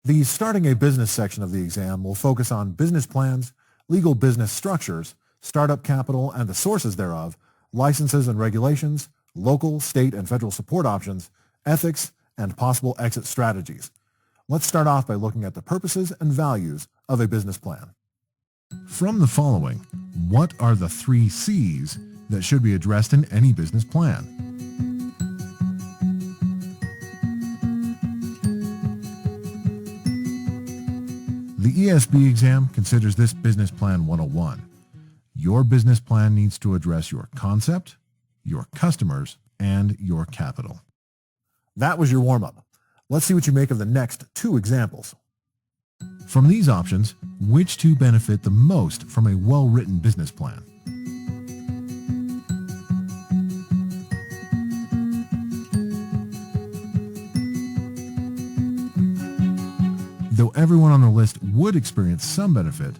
The Starting a Business section of the exam will focus on business plans, legal business structures, startup capital and the sources thereof, licenses and regulations, local, state, and federal support options, ethics, and possible exit strategies. Let's start off by looking at the purposes and values of a business plan. From the following, what are the 3 C's that should be addressed in any business plan? The ESB exam considers this Business Plan 101. Your business plan needs to address your concept, your customers, and your capital. That was your warm-up. Let's see what you make of the next 2 examples. From these options, which 2 benefit the most from a well-written business plan? Though everyone on the list would experience some benefit,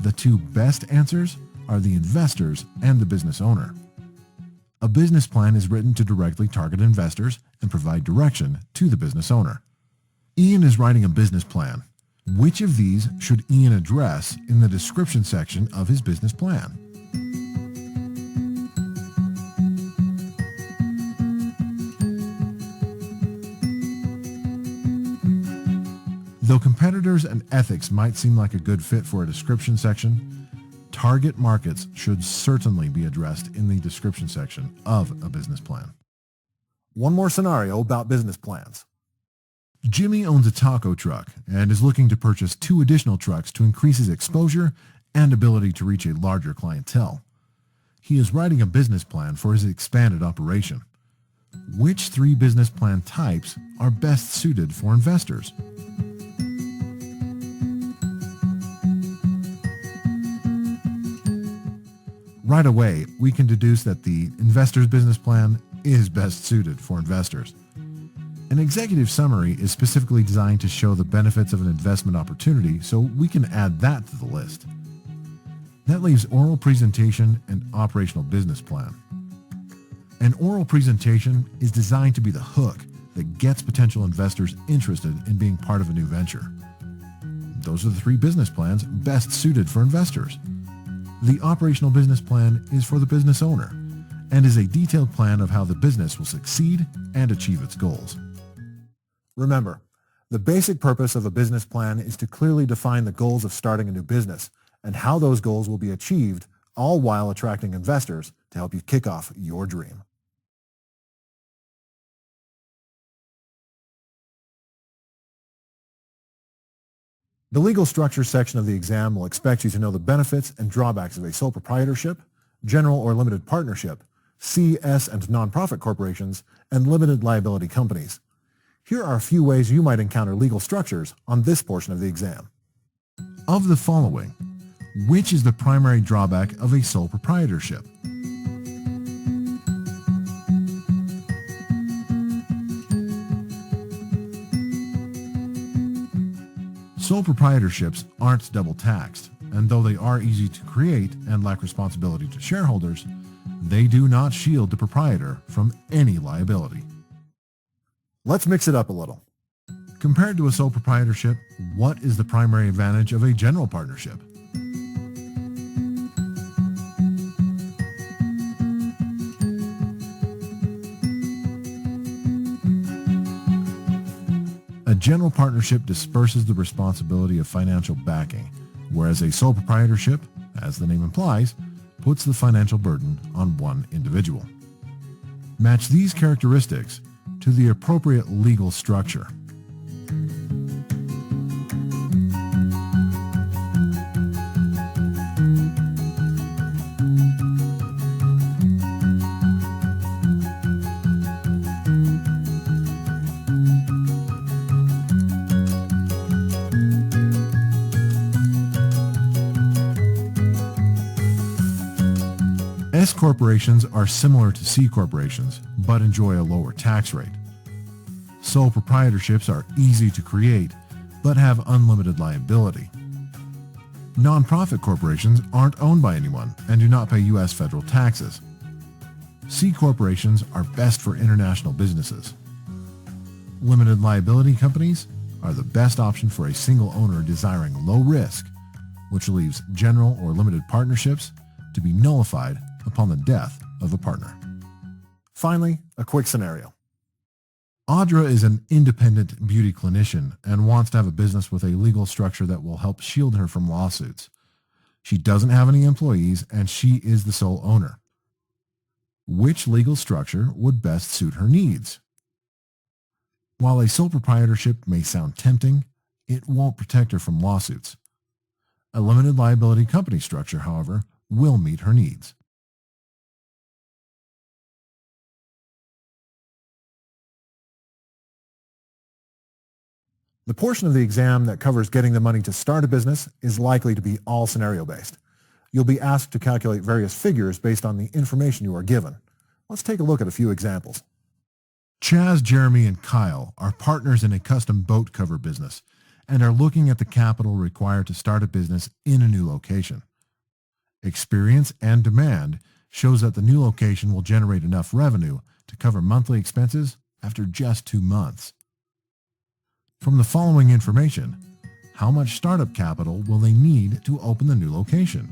the 2 best answers are the investors and the business owner. A business plan is written to directly target investors and provide direction to the business owner. Ian is writing a business plan. Which of these should Ian address in the description section of his business plan? Though competitors and ethics might seem like a good fit for a description section, target markets should certainly be addressed in the description section of a business plan. One more scenario about business plans. Jimmy owns a taco truck and is looking to purchase 2 additional trucks to increase his exposure and ability to reach a larger clientele. He is writing a business plan for his expanded operation. Which 3 business plan types are best suited for investors? Right away, we can deduce that the investor's business plan is best suited for investors. An executive summary is specifically designed to show the benefits of an investment opportunity, so we can add that to the list. That leaves oral presentation and operational business plan. An oral presentation is designed to be the hook that gets potential investors interested in being part of a new venture. Those are the 3 business plans best suited for investors. The operational business plan is for the business owner and is a detailed plan of how the business will succeed and achieve its goals. Remember, the basic purpose of a business plan is to clearly define the goals of starting a new business and how those goals will be achieved, all while attracting investors to help you kick off your dream. The legal structure section of the exam will expect you to know the benefits and drawbacks of a sole proprietorship, general or limited partnership, C.S. and nonprofit corporations, and limited liability companies. Here are a few ways you might encounter legal structures on this portion of the exam. Of the following, which is the primary drawback of a sole proprietorship? Sole proprietorships aren't double taxed, and though they are easy to create and lack responsibility to shareholders, they do not shield the proprietor from any liability. Let's mix it up a little. Compared to a sole proprietorship, what is the primary advantage of a general partnership? A general partnership disperses the responsibility of financial backing, whereas a sole proprietorship, as the name implies, puts the financial burden on one individual. Match these characteristics to the appropriate legal structure. S corporations are similar to C corporations, but enjoy a lower tax rate. Sole proprietorships are easy to create, but have unlimited liability. Nonprofit corporations aren't owned by anyone and do not pay U.S. federal taxes. C corporations are best for international businesses. Limited liability companies are the best option for a single owner desiring low risk, which leaves general or limited partnerships to be nullified upon the death of a partner. Finally, a quick scenario. Audra is an independent beauty clinician and wants to have a business with a legal structure that will help shield her from lawsuits. She doesn't have any employees and she is the sole owner. Which legal structure would best suit her needs? While a sole proprietorship may sound tempting, it won't protect her from lawsuits. A limited liability company structure, however, will meet her needs. The portion of the exam that covers getting the money to start a business is likely to be all scenario-based. You'll be asked to calculate various figures based on the information you are given. Let's take a look at a few examples. Chaz, Jeremy, and Kyle are partners in a custom boat cover business and are looking at the capital required to start a business in a new location. Experience and demand shows that the new location will generate enough revenue to cover monthly expenses after just 2 months. From the following information, how much startup capital will they need to open the new location?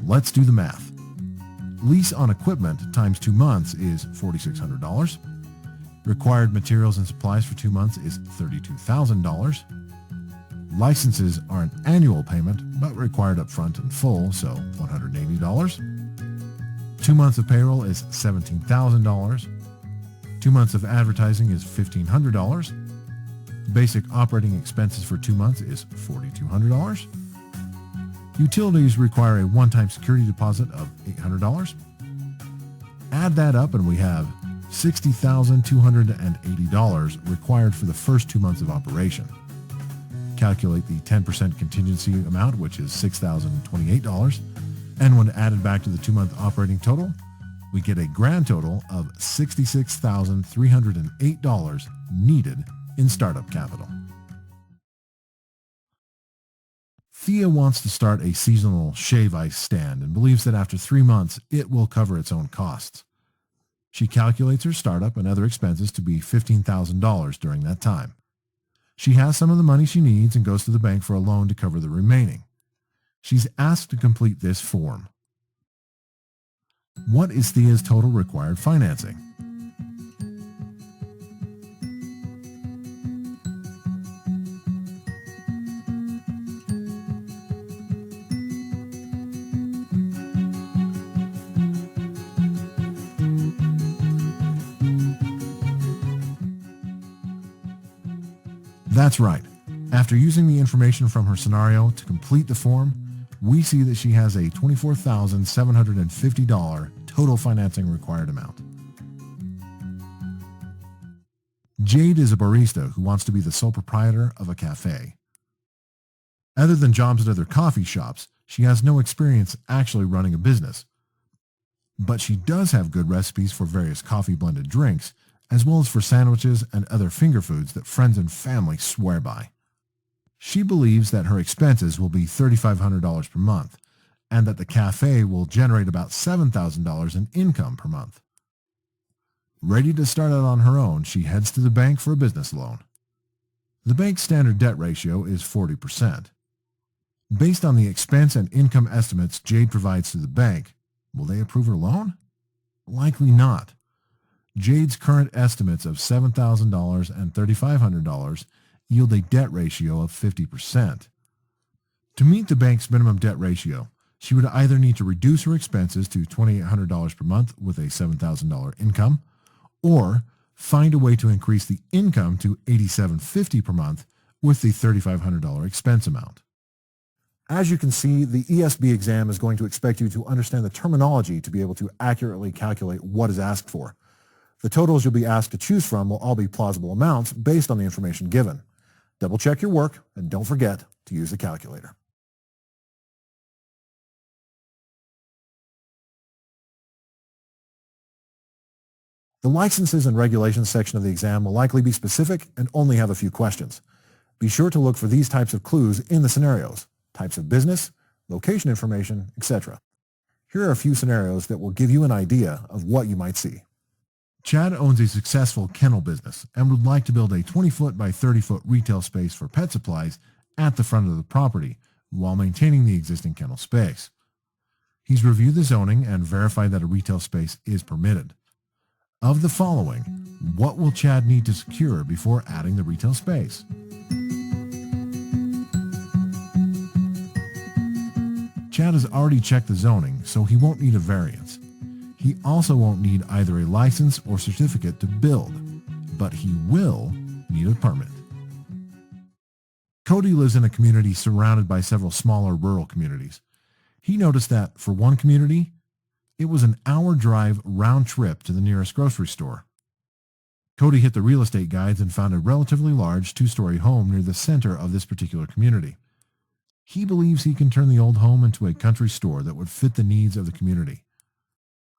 Let's do the math. Lease on equipment times 2 months is $4,600. Required materials and supplies for 2 months is $32,000. Licenses are an annual payment, but required upfront and full, so $180. 2 months of payroll is $17,000. 2 months of advertising is $1,500. Basic operating expenses for 2 months is $4,200. Utilities require a one-time security deposit of $800. Add that up and we have $60,280 required for the first 2 months of operation. Calculate the 10% contingency amount, which is $6,028, and when added back to the 2-month operating total, we get a grand total of $66,308 needed in startup capital. Thea wants to start a seasonal shave ice stand and believes that after 3 months, it will cover its own costs. She calculates her startup and other expenses to be $15,000 during that time. She has some of the money she needs and goes to the bank for a loan to cover the remaining. She's asked to complete this form. What is Thea's total required financing? That's right. After using the information from her scenario to complete the form, we see that she has a $24,750 total financing required amount. Jade is a barista who wants to be the sole proprietor of a cafe. Other than jobs at other coffee shops, she has no experience actually running a business. But she does have good recipes for various coffee-blended drinks, as well as for sandwiches and other finger foods that friends and family swear by. She believes that her expenses will be $3,500 per month, and that the cafe will generate about $7,000 in income per month. Ready to start out on her own, she heads to the bank for a business loan. The bank's standard debt ratio is 40%. Based on the expense and income estimates Jade provides to the bank, will they approve her loan? Likely not. Jade's current estimates of $7,000 and $3,500 yield a debt ratio of 50%. To meet the bank's minimum debt ratio, she would either need to reduce her expenses to $2,800 per month with a $7,000 income, or find a way to increase the income to $8,750 per month with the $3,500 expense amount. As you can see, the ESB exam is going to expect you to understand the terminology to be able to accurately calculate what is asked for. The totals you'll be asked to choose from will all be plausible amounts based on the information given. Double check your work and don't forget to use the calculator. The licenses and regulations section of the exam will likely be specific and only have a few questions. Be sure to look for these types of clues in the scenarios: types of business, location information, etc. Here are a few scenarios that will give you an idea of what you might see. Chad owns a successful kennel business and would like to build a 20-foot by 30-foot retail space for pet supplies at the front of the property while maintaining the existing kennel space. He's reviewed the zoning and verified that a retail space is permitted. Of the following, what will Chad need to secure before adding the retail space? Chad has already checked the zoning, so he won't need a variance. He also won't need either a license or certificate to build, but he will need a permit. Cody lives in a community surrounded by several smaller rural communities. He noticed that, for one community, it was an hour drive round trip to the nearest grocery store. Cody hit the real estate guides and found a relatively large 2-story home near the center of this particular community. He believes he can turn the old home into a country store that would fit the needs of the community.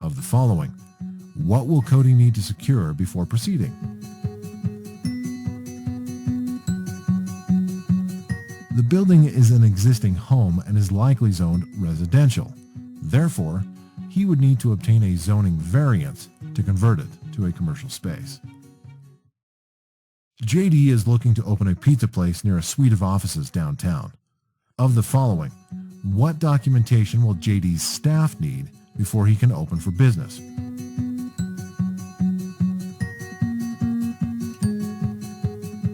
Of the following, what will Cody need to secure before proceeding? The building is an existing home and is likely zoned residential. Therefore, he would need to obtain a zoning variance to convert it to a commercial space. JD is looking to open a pizza place near a suite of offices downtown. Of the following, what documentation will JD's staff need before he can open for business?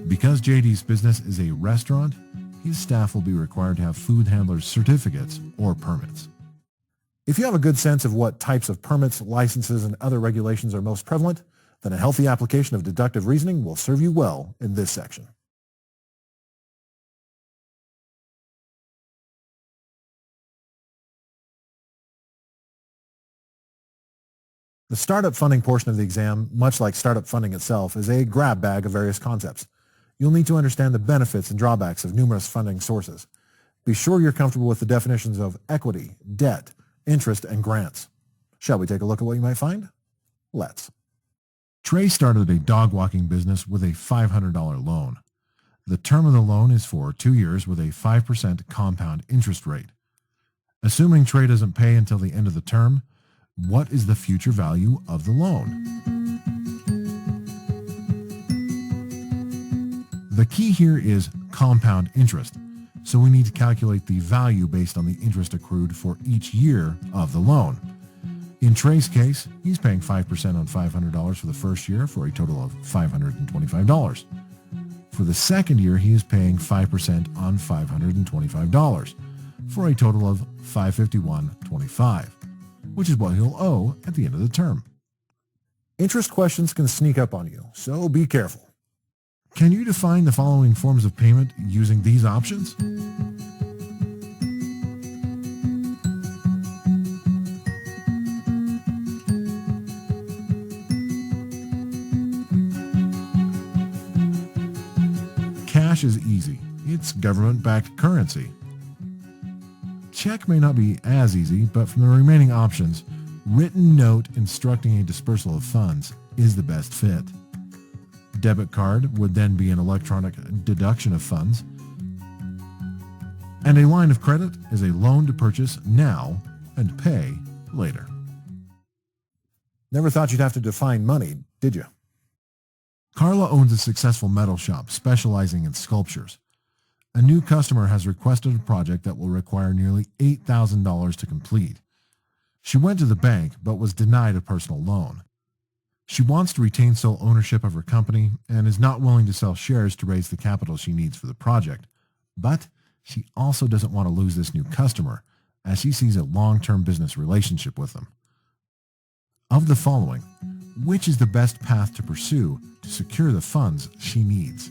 Because JD's business is a restaurant, his staff will be required to have food handlers' certificates or permits. If you have a good sense of what types of permits, licenses, and other regulations are most prevalent, then a healthy application of deductive reasoning will serve you well in this section. The startup funding portion of the exam, much like startup funding itself, is a grab bag of various concepts. You'll need to understand the benefits and drawbacks of numerous funding sources. Be sure you're comfortable with the definitions of equity, debt, interest, and grants. Shall we take a look at what you might find? Let's. Trey started a dog walking business with a $500 loan. The term of the loan is for 2 years with a 5% compound interest rate. Assuming Trey doesn't pay until the end of the term, what is the future value of the loan? The key here is compound interest, so we need to calculate the value based on the interest accrued for each year of the loan. In Trey's case, he's paying 5% on $500 for the first year for a total of $525. For the second year, he is paying 5% on $525 for a total of $551.25, which is what he'll owe at the end of the term. Interest questions can sneak up on you, so be careful. Can you define the following forms of payment using these options? Cash is easy. It's government-backed currency. Check may not be as easy, but from the remaining options, written note instructing a dispersal of funds is the best fit. Debit card would then be an electronic deduction of funds. And a line of credit is a loan to purchase now and pay later. Never thought you'd have to define money, did you? Carla owns a successful metal shop specializing in sculptures. A new customer has requested a project that will require nearly $8,000 to complete. She went to the bank but was denied a personal loan. She wants to retain sole ownership of her company and is not willing to sell shares to raise the capital she needs for the project. But she also doesn't want to lose this new customer, as she sees a long-term business relationship with them. Of the following, which is the best path to pursue to secure the funds she needs?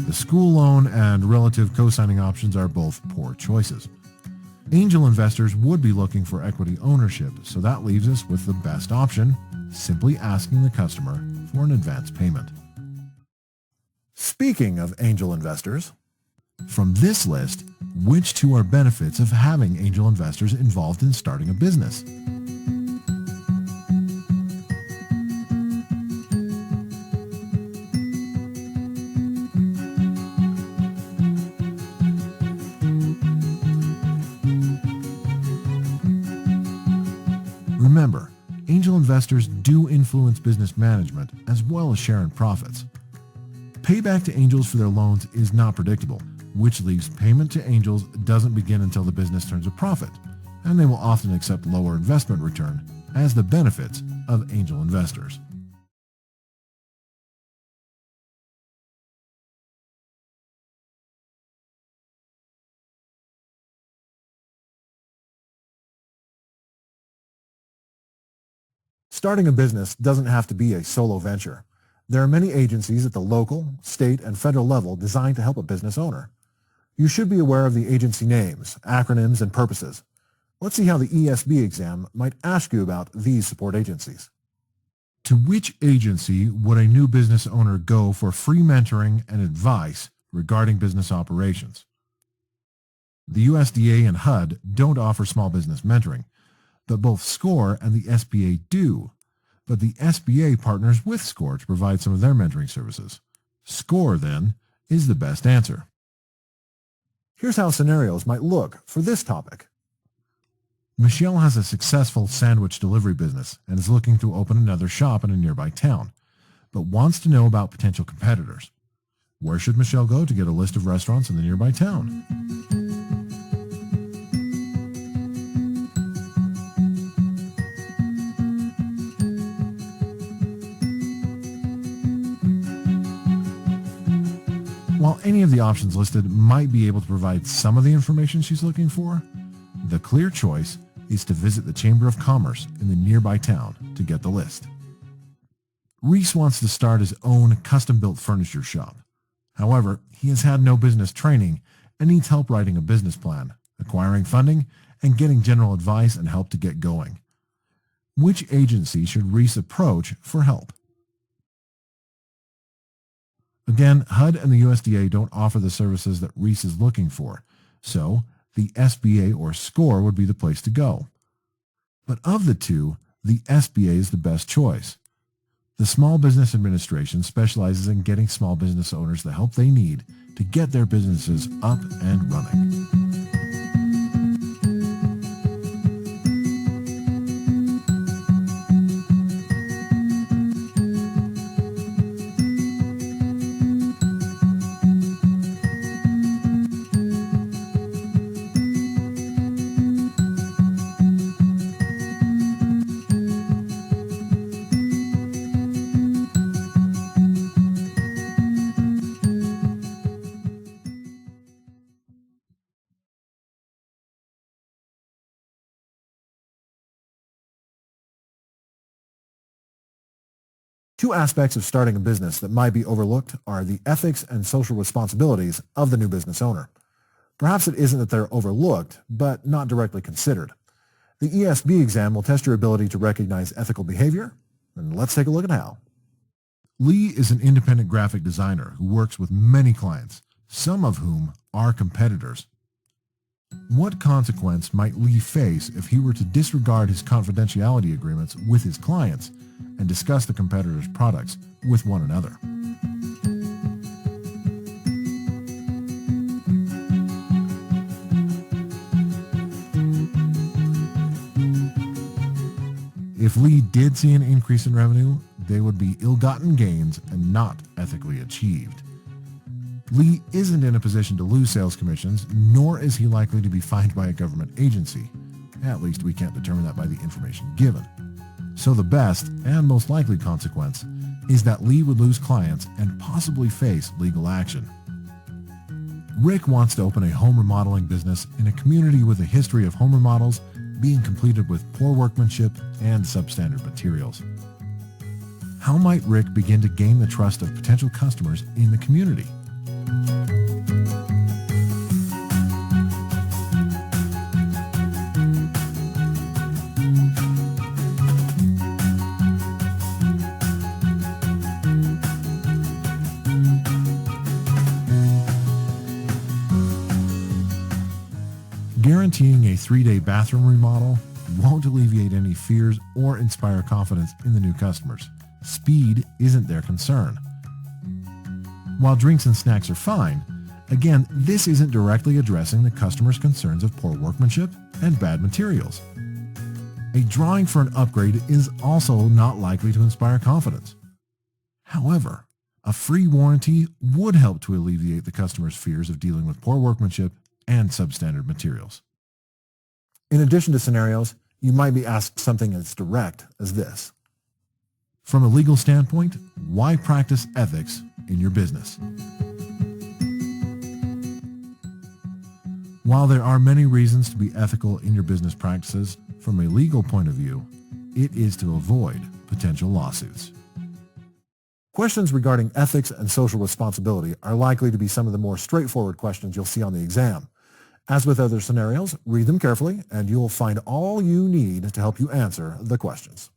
The school loan and relative co-signing options are both poor choices. Angel investors would be looking for equity ownership, so that leaves us with the best option, simply asking the customer for an advance payment. Speaking of angel investors, from this list, which two are benefits of having angel investors involved in starting a business? Remember, angel investors do influence business management as well as share in profits. Payback to angels for their loans is not predictable, which leaves payment to angels doesn't begin until the business turns a profit, and they will often accept lower investment return as the benefits of angel investors. starting a business doesn't have to be a solo venture. There are many agencies at the local, state, and federal level designed to help a business owner. You should be aware of the agency names, acronyms, and purposes. Let's see how the ESB exam might ask you about these support agencies. To which agency would a new business owner go for free mentoring and advice regarding business operations? The USDA and HUD don't offer small business mentoring, but both SCORE and the SBA do. But the SBA partners with SCORE to provide some of their mentoring services. SCORE, then, is the best answer. Here's how scenarios might look for this topic. Michelle has a successful sandwich delivery business and is looking to open another shop in a nearby town, but wants to know about potential competitors. Where should Michelle go to get a list of restaurants in the nearby town? While any of the options listed might be able to provide some of the information she's looking for, the clear choice is to visit the Chamber of Commerce in the nearby town to get the list. Reese wants to start his own custom-built furniture shop. However, he has had no business training and needs help writing a business plan, acquiring funding, and getting general advice and help to get going. Which agency should Reese approach for help? Again, HUD and the USDA don't offer the services that Reese is looking for, so the SBA or SCORE would be the place to go. But of the two, the SBA is the best choice. The Small Business Administration specializes in getting small business owners the help they need to get their businesses up and running. Two aspects of starting a business that might be overlooked are the ethics and social responsibilities of the new business owner. Perhaps it isn't that they're overlooked, but not directly considered. The ESB exam will test your ability to recognize ethical behavior, and let's take a look at how. Lee is an independent graphic designer who works with many clients, some of whom are competitors. What consequence might Lee face if he were to disregard his confidentiality agreements with his clients and discuss the competitors' products with one another? If Lee did see an increase in revenue, they would be ill-gotten gains and not ethically achieved. Lee isn't in a position to lose sales commissions, nor is he likely to be fined by a government agency. At least we can't determine that by the information given. So the best and most likely consequence is that Lee would lose clients and possibly face legal action. Rick wants to open a home remodeling business in a community with a history of home remodels being completed with poor workmanship and substandard materials. How might Rick begin to gain the trust of potential customers in the community? Guaranteeing a 3-day bathroom remodel won't alleviate any fears or inspire confidence in the new customers. Speed isn't their concern. While drinks and snacks are fine, again, this isn't directly addressing the customer's concerns of poor workmanship and bad materials. A drawing for an upgrade is also not likely to inspire confidence. However, a free warranty would help to alleviate the customer's fears of dealing with poor workmanship and substandard materials. In addition to scenarios, you might be asked something as direct as this. From a legal standpoint, why practice ethics in your business? While there are many reasons to be ethical in your business practices, from a legal point of view, it is to avoid potential lawsuits. Questions regarding ethics and social responsibility are likely to be some of the more straightforward questions you'll see on the exam. As with other scenarios, read them carefully and you'll find all you need to help you answer the questions.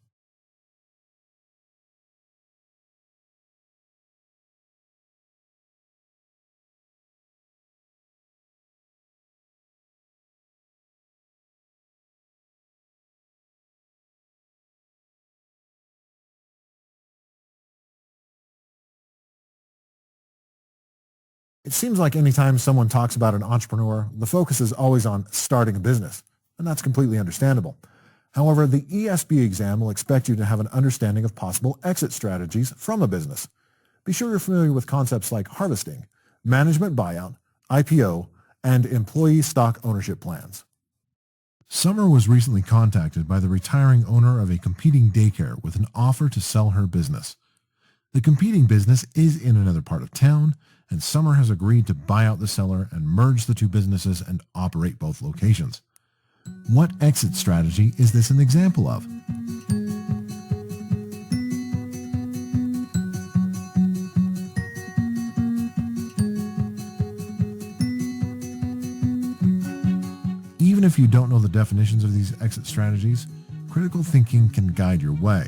It seems like anytime someone talks about an entrepreneur, the focus is always on starting a business, and that's completely understandable. However, the ESB exam will expect you to have an understanding of possible exit strategies from a business. Be sure you're familiar with concepts like harvesting, management buyout, IPO, and employee stock ownership plans. Summer was recently contacted by the retiring owner of a competing daycare with an offer to sell her business. The competing business is in another part of town, and Summer has agreed to buy out the seller and merge the two businesses and operate both locations. What exit strategy is this an example of? Even if you don't know the definitions of these exit strategies, critical thinking can guide your way.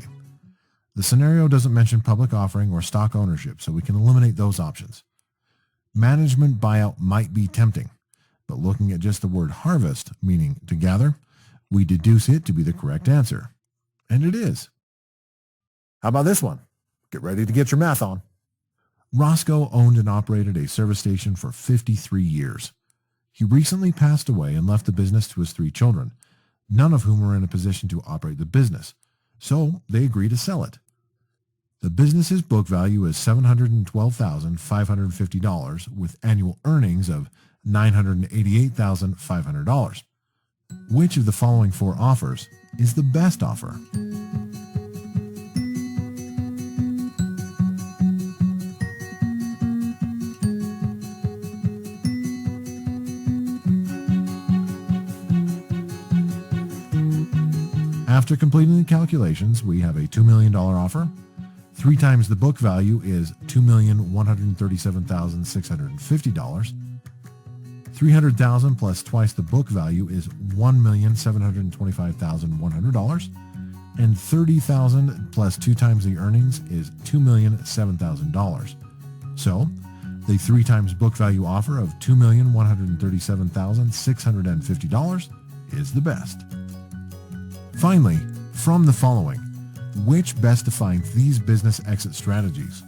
The scenario doesn't mention public offering or stock ownership, so we can eliminate those options. Management buyout might be tempting, but looking at just the word harvest, meaning to gather, we deduce it to be the correct answer. And it is. How about this one? Get ready to get your math on. Roscoe owned and operated a service station for 53 years. He recently passed away and left the business to his 3 children, none of whom were in a position to operate the business, so they agreed to sell it. The business's book value is $712,550 with annual earnings of $988,500. Which of the following 4 offers is the best offer? After completing the calculations, we have a $2 million offer. 3 times the book value is $2,137,650. $300,000 plus twice the book value is $1,725,100. And $30,000 plus 2 times the earnings is $2,007,000. So, the 3 times book value offer of $2,137,650 is the best. Finally, from the following, which best defines these business exit strategies?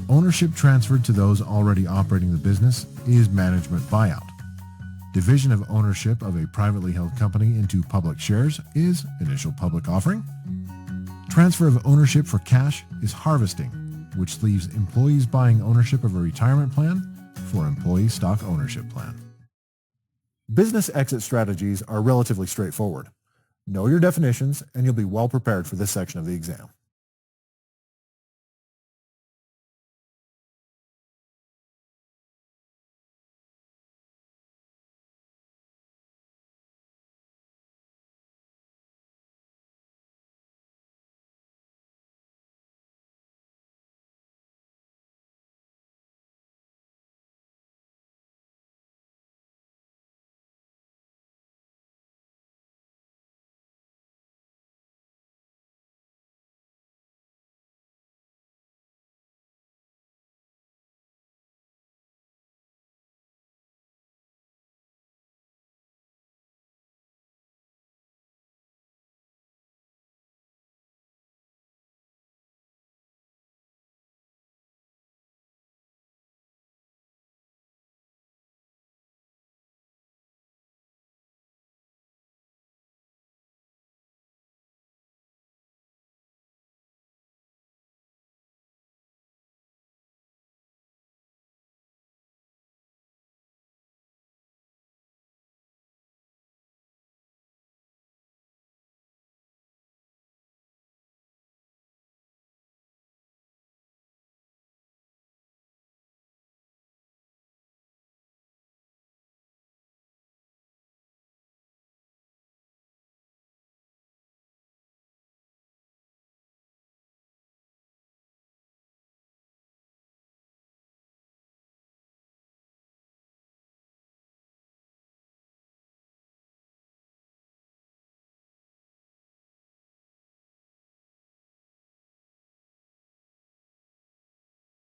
Ownership transferred to those already operating the business is management buyout. Division of ownership of a privately held company into public shares is initial public offering. Transfer of ownership for cash is harvesting, which leaves employees buying ownership of a retirement plan for employee stock ownership plan. Business exit strategies are relatively straightforward. Know your definitions and you'll be well prepared for this section of the exam.